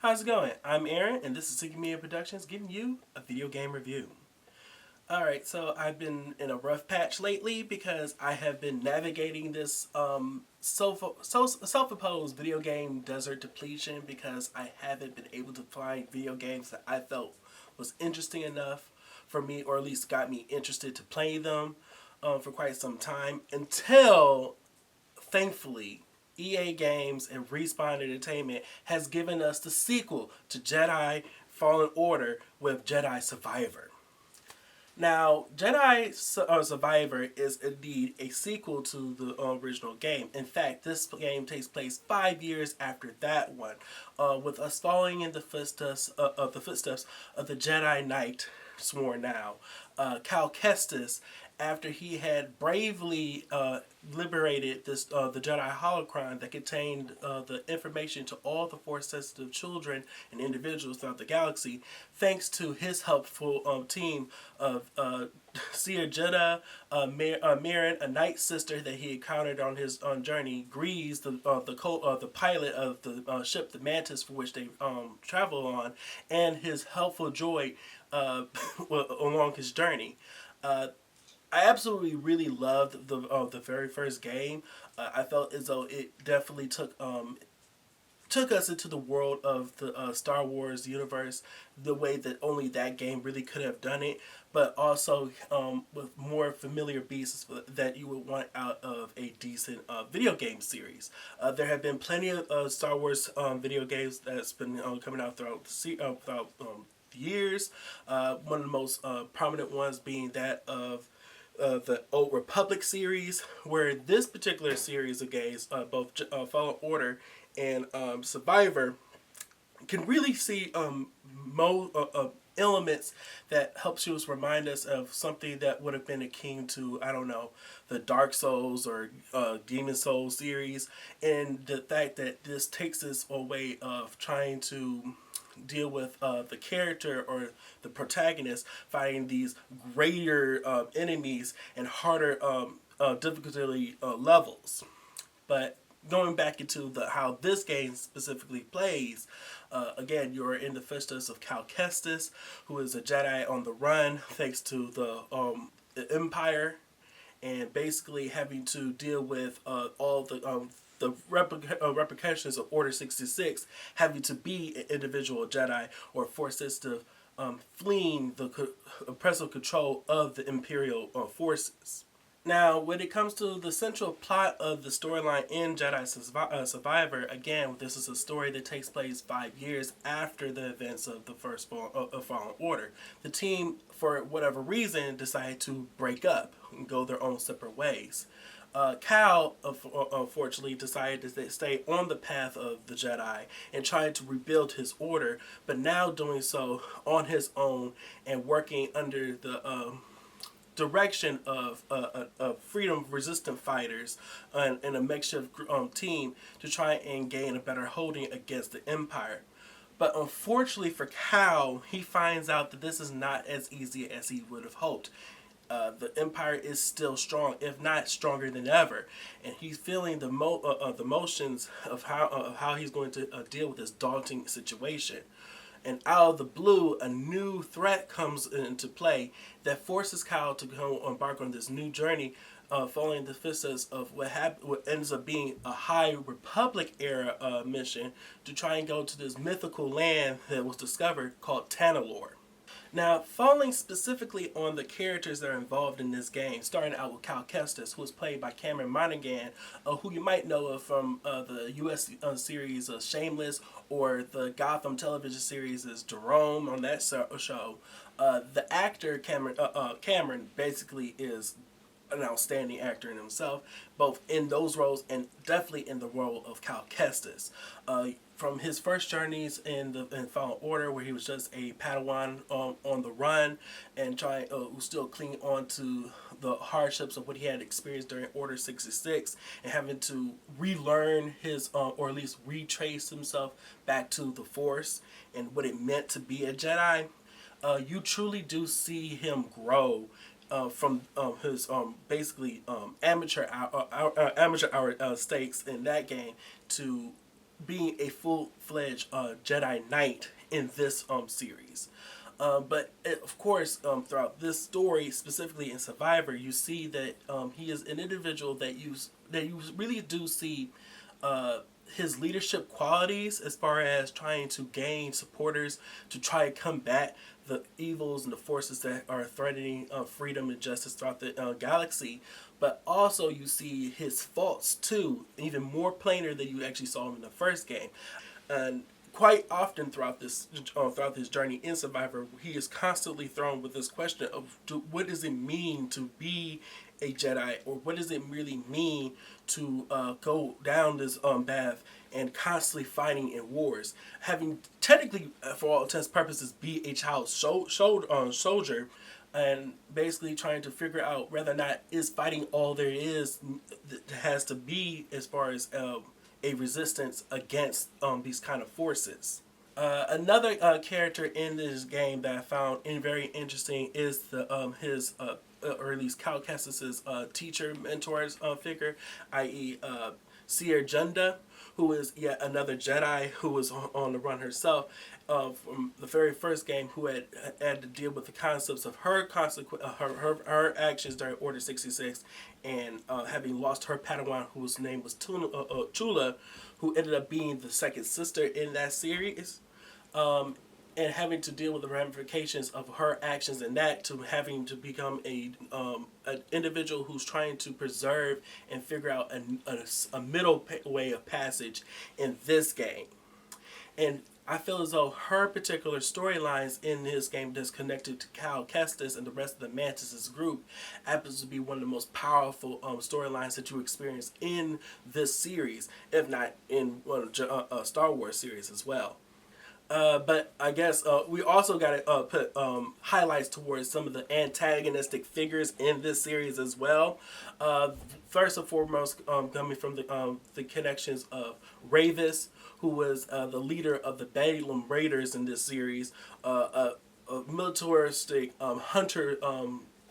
How's it going? I'm Aaron, and this is Sinking Media Productions giving you a video game review. Alright, so I've been in a rough patch lately because I have been navigating this self-imposed video game desert depletion because I haven't been able to find video games that I felt was interesting enough for me, or at least got me interested to play them for quite some time until thankfully, EA Games and Respawn Entertainment has given us the sequel to Jedi Fallen Order with Jedi Survivor. Now, Jedi Survivor is indeed a sequel to the original game. In fact, this game takes place 5 years after that one, with us following in the footsteps of the Jedi Knight sworn now, Cal Kestis, after he had bravely liberated the Jedi holocron that contained the information to all the Force-sensitive children and individuals throughout the galaxy, thanks to his helpful team of Seer Jedha, Mirren, a Night Sister that he encountered on his journey, Grease, the pilot of the ship, the Mantis, for which they travel on, and his helpful droid along his journey. I absolutely really loved the very first game. I felt as though it definitely took us into the world of the Star Wars universe the way that only that game really could have done it, but also with more familiar beasts that you would want out of a decent video game series. There have been plenty of Star Wars video games that's been coming out throughout years. One of the most prominent ones being that of the Old Republic series, where this particular series of games, both Fallen Order and Survivor, can really see elements that helps you remind us of something that would have been akin to, I don't know, the Dark Souls or Demon Souls series, and the fact that this takes us a way of trying to deal with the character or the protagonist fighting these greater enemies and harder difficulty levels. But going back into how this game specifically plays, again, you're in the footsteps of Cal Kestis, who is a Jedi on the run thanks to the Empire, and basically having to deal with all the repercussions of Order 66, having to be an individual Jedi or Force sensitive, fleeing the oppressive control of the Imperial forces. Now, when it comes to the central plot of the storyline in Jedi Survivor, again, this is a story that takes place 5 years after the events of the first Fallen Order. The team, for whatever reason, decided to break up and go their own separate ways. Cal, unfortunately, decided to stay on the path of the Jedi and trying to rebuild his order, but now doing so on his own and working under the direction of freedom resistant fighters and a makeshift team to try and gain a better holding against the Empire. But unfortunately for Cal, he finds out that this is not as easy as he would have hoped. The Empire is still strong, if not stronger than ever, and he's feeling the motions of how he's going to deal with this daunting situation. And out of the blue, a new threat comes into play that forces Kyle to go embark on this new journey, following the footsteps of what ends up being a High Republic era mission to try and go to this mythical land that was discovered called Tanalorr. Now, falling specifically on the characters that are involved in this game, starting out with Cal Kestis, who is played by Cameron Monaghan, who you might know of from the U.S. Series Shameless, or the Gotham television series as Jerome on that show. The actor Cameron basically is an outstanding actor in himself, both in those roles and definitely in the role of Cal Kestis. From his first journeys in Fallen Order, where he was just a Padawan on the run and trying still clinging on to the hardships of what he had experienced during Order 66 and having to relearn his, or at least retrace himself back to the Force and what it meant to be a Jedi, you truly do see him grow from his basically amateur hour stakes in that game to being a full-fledged Jedi Knight in this series. But of course, throughout this story, specifically in Survivor, you see that he is an individual that you really do see uh, his leadership qualities as far as trying to gain supporters to try and combat the evils and the forces that are threatening freedom and justice throughout the galaxy. But also you see his faults too, even more plainer than you actually saw him in the first game. And quite often throughout his journey in Survivor, he is constantly thrown with this question of what does it mean to be a Jedi, or what does it really mean to go down this path and constantly fighting in wars, having technically, for all intents and purposes, be a child soldier, and basically trying to figure out whether or not is fighting all there is has to be as far as a resistance against these kind of forces. Another character in this game that I found very interesting is the his or at least Cal Kestis's teacher mentors figure, i.e. Seer Junda, who is yet another Jedi who was on the run herself from the very first game, who had to deal with the concepts of her actions during Order 66, and having lost her Padawan, whose name was Chula, who ended up being the second sister in that series. And having to deal with the ramifications of her actions and that, to having to become an individual who's trying to preserve and figure out a middle way of passage in this game. And I feel as though her particular storylines in this game that's connected to Cal Kestis and the rest of the Mantis' group happens to be one of the most powerful storylines that you experience in this series, if not in one of Star Wars series as well. But I guess we also got to put highlights towards some of the antagonistic figures in this series as well. First and foremost, coming from the connections of Ravis, who was the leader of the Balaam Raiders in this series, a militaristic hunter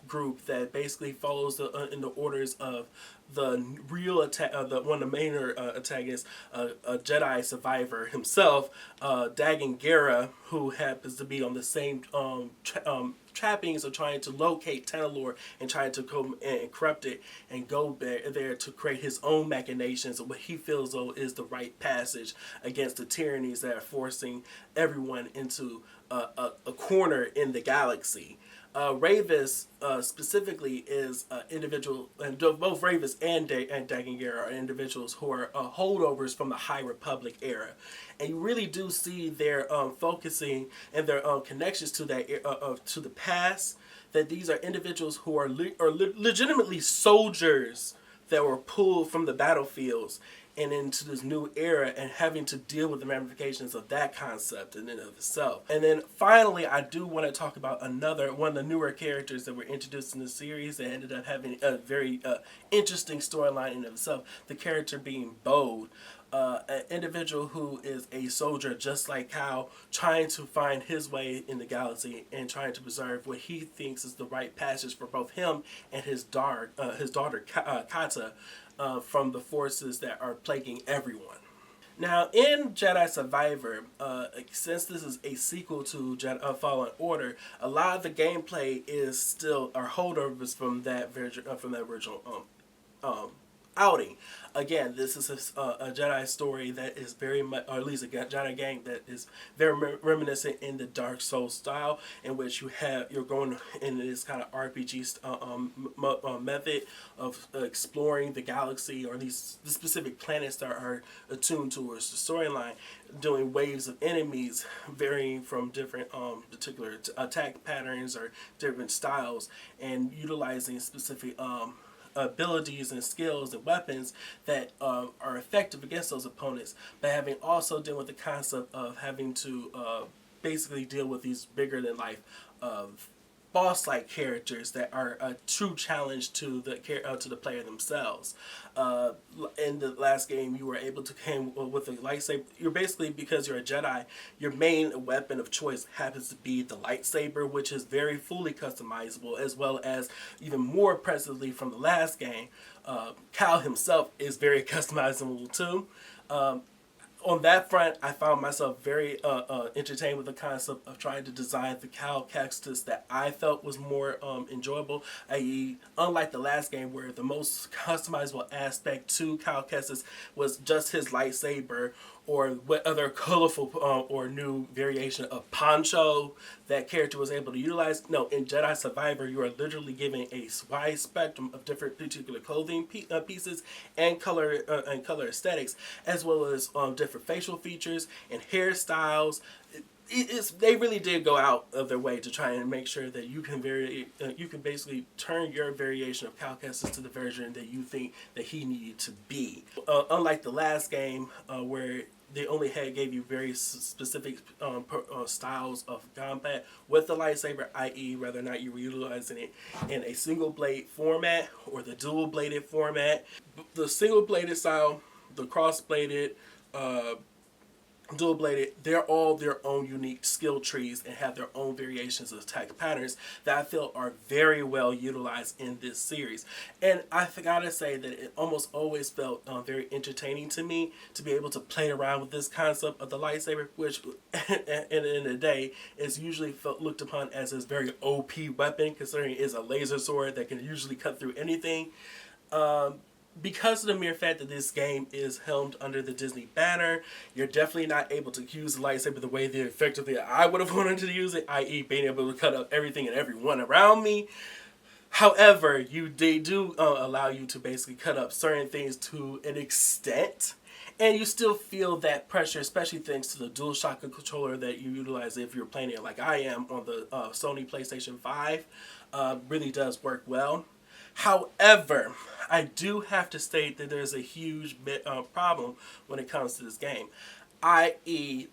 group that basically follows in the orders of the real one of the main antagonists, a Jedi survivor himself, Dagan Gera, who happens to be on the same trappings of trying to locate Tenalore and trying to come and corrupt it and go there to create his own machinations of what he feels though is the right passage against the tyrannies that are forcing everyone into a corner in the galaxy. Ravis specifically is individual, and both Ravis and Dagengara are individuals who are holdovers from the High Republic era, and you really do see their focusing and their connections to that to the past. That these are individuals who are legitimately soldiers that were pulled from the battlefields and into this new era, and having to deal with the ramifications of that concept in and of itself. And then finally, I do want to talk about one of the newer characters that were introduced in the series that ended up having a very interesting storyline in itself. The character being Bode, an individual who is a soldier just like Cal, trying to find his way in the galaxy and trying to preserve what he thinks is the right passage for both him and his daughter Kata, from the forces that are plaguing everyone. Now, in Jedi Survivor, since this is a sequel to Jedi Fallen Order, a lot of the gameplay is still holdovers from that original outing. Again, this is a Jedi story that is very much, or at least a Jedi game that is very reminiscent in the Dark Souls style, in which you're going in this kind of RPG method of exploring the galaxy, or these the specific planets that are attuned towards the storyline, doing waves of enemies varying from different particular attack patterns or different styles, and utilizing specific abilities and skills and weapons that are effective against those opponents, but having also deal with the concept of having to basically deal with these bigger than life boss-like characters that are a true challenge to the player themselves. In the last game, you were able to come with a lightsaber. You're basically, because you're a Jedi, your main weapon of choice happens to be the lightsaber, which is very fully customizable, as well as even more impressively from the last game, Cal himself is very customizable too. On that front, I found myself very entertained with the concept of trying to design the Cal Kestis that I felt was more enjoyable. I.e., unlike the last game where the most customizable aspect to Cal Kestis was just his lightsaber or what other colorful or new variation of poncho that character was able to utilize. No, in Jedi Survivor, you are literally given a wide spectrum of different particular clothing pieces and color aesthetics, as well as different facial features and hairstyles. They really did go out of their way to try and make sure that you can basically turn your variation of Cal Kestis to the version that you think that he needed to be. Unlike the last game, where they only gave you very specific styles of combat with the lightsaber, i.e., whether or not you were utilizing it in a single blade format or the dual bladed format. The single bladed style, the cross bladed, dual bladed, they're all their own unique skill trees and have their own variations of attack patterns that I feel are very well utilized in this series. And I gotta say that it almost always felt very entertaining to me to be able to play around with this concept of the lightsaber, which at the end of the day is usually looked upon as this very OP weapon, considering it is a laser sword that can usually cut through anything. Because of the mere fact that this game is helmed under the Disney banner, you're definitely not able to use the lightsaber the way that effectively I would have wanted to use it, i.e. being able to cut up everything and everyone around me. However, they do allow you to basically cut up certain things to an extent, and you still feel that pressure, especially thanks to the DualShock controller that you utilize if you're playing it like I am on the Sony PlayStation 5. Really does work well. However, I do have to state that there's a huge problem when it comes to this game, i.e.,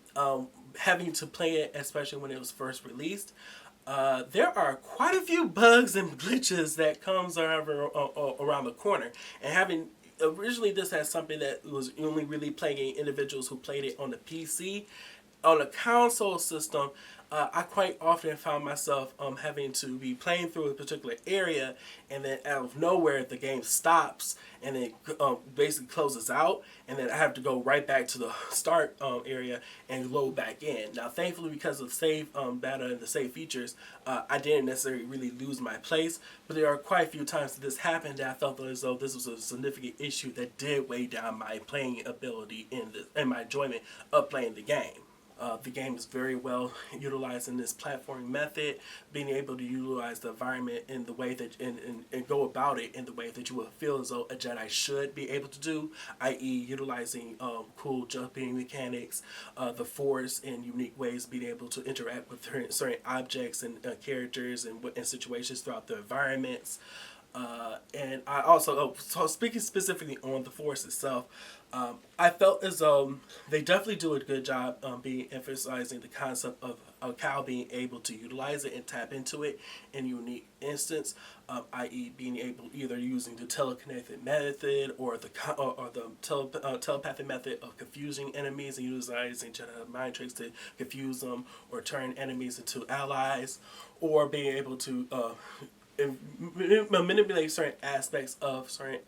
having to play it, especially when it was first released. There are quite a few bugs and glitches that comes around the corner, and having originally this has something that was only really playing individuals who played it on the PC. On a console system, I quite often found myself having to be playing through a particular area, and then out of nowhere the game stops and then basically closes out, and then I have to go right back to the start area and load back in. Now, thankfully, because of save data and the save features, I didn't necessarily really lose my place, but there are quite a few times that this happened that I felt as though this was a significant issue that did weigh down my playing ability and my enjoyment of playing the game. The game is very well utilized in this platforming method, being able to utilize the environment in the way that and go about it in the way that you would feel as though a Jedi should be able to do, i.e. utilizing cool jumping mechanics, the Force in unique ways, being able to interact with certain objects and characters and situations throughout the environments. And I also, so speaking specifically on the Force itself, I felt as though they definitely do a good job being emphasizing the concept of a Cal being able to utilize it and tap into it in a unique instance, i.e. being able either using the telekinetic method or the telepathic method of confusing enemies and utilizing Jedi mind tricks to confuse them or turn enemies into allies, or being able to manipulate certain aspects of certain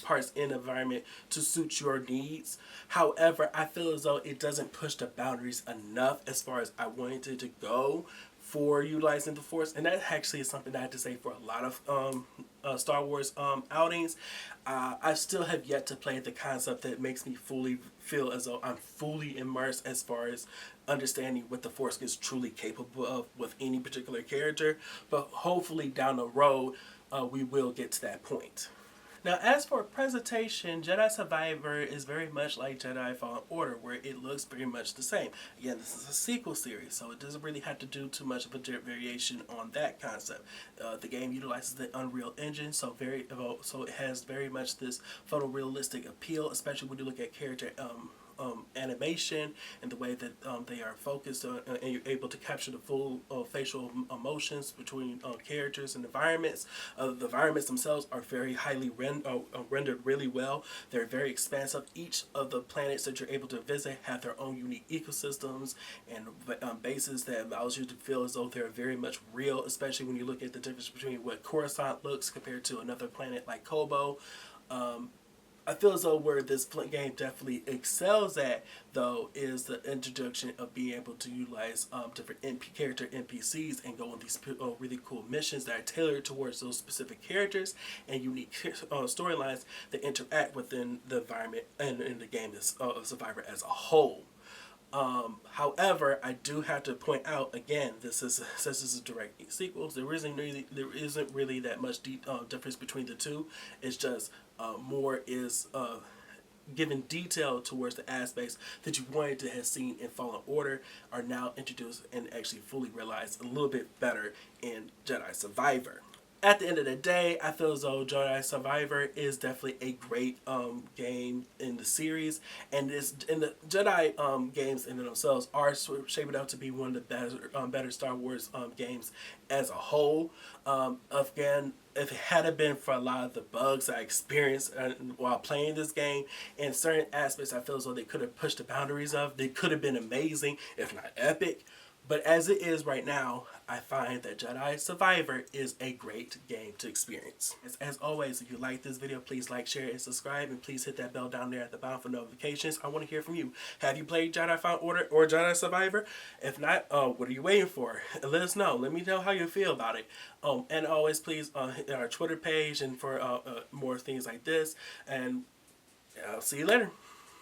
parts in the environment to suit your needs. However, I feel as though it doesn't push the boundaries enough as far as I wanted it to go for utilizing the Force, and that actually is something that I have to say for a lot of Star Wars outings. I still have yet to play the concept that makes me fully feel as though I'm fully immersed as far as understanding what the Force is truly capable of with any particular character, but hopefully down the road we will get to that point. Now, as for presentation, Jedi Survivor is very much like Jedi Fallen Order, where it looks very much the same. Again, this is a sequel series, so it doesn't really have to do too much of a variation on that concept. The game utilizes the Unreal Engine, so it has very much this photorealistic appeal, especially when you look at character animation and the way that they are focused on, and you're able to capture the full facial emotions between characters and environments. The environments themselves are very highly rendered really well. They're very expansive. Each of the planets that you're able to visit have their own unique ecosystems and bases that allows you to feel as though they're very much real, especially when you look at the difference between what Coruscant looks compared to another planet like Kobo. I feel as though where this game definitely excels at, though, is the introduction of being able to utilize different character NPCs and go on these really cool missions that are tailored towards those specific characters and unique storylines that interact within the environment and in the game as Survivor as a whole. However, I do have to point out again, since this is a direct sequel, there isn't really that much difference between the two. It's just more is given detail towards the aspects that you wanted to have seen in Fallen Order are now introduced and actually fully realized a little bit better in Jedi Survivor. At the end of the day, I feel as though Jedi Survivor is definitely a great game in the series, and the Jedi games in themselves are shaping up to be one of the better Star Wars games as a whole. Again, if it hadn't been for a lot of the bugs I experienced while playing this game, in certain aspects, I feel as though they could have pushed the boundaries of. They could have been amazing, if not epic. But as it is right now, I find that Jedi Survivor is a great game to experience. As always, if you like this video, please like, share, and subscribe. And please hit that bell down there at the bottom for notifications. I want to hear from you. Have you played Jedi Fallen Order or Jedi Survivor? If not, what are you waiting for? Let us know. Let me know how you feel about it. And always, please hit our Twitter page and for more things like this. And I'll see you later.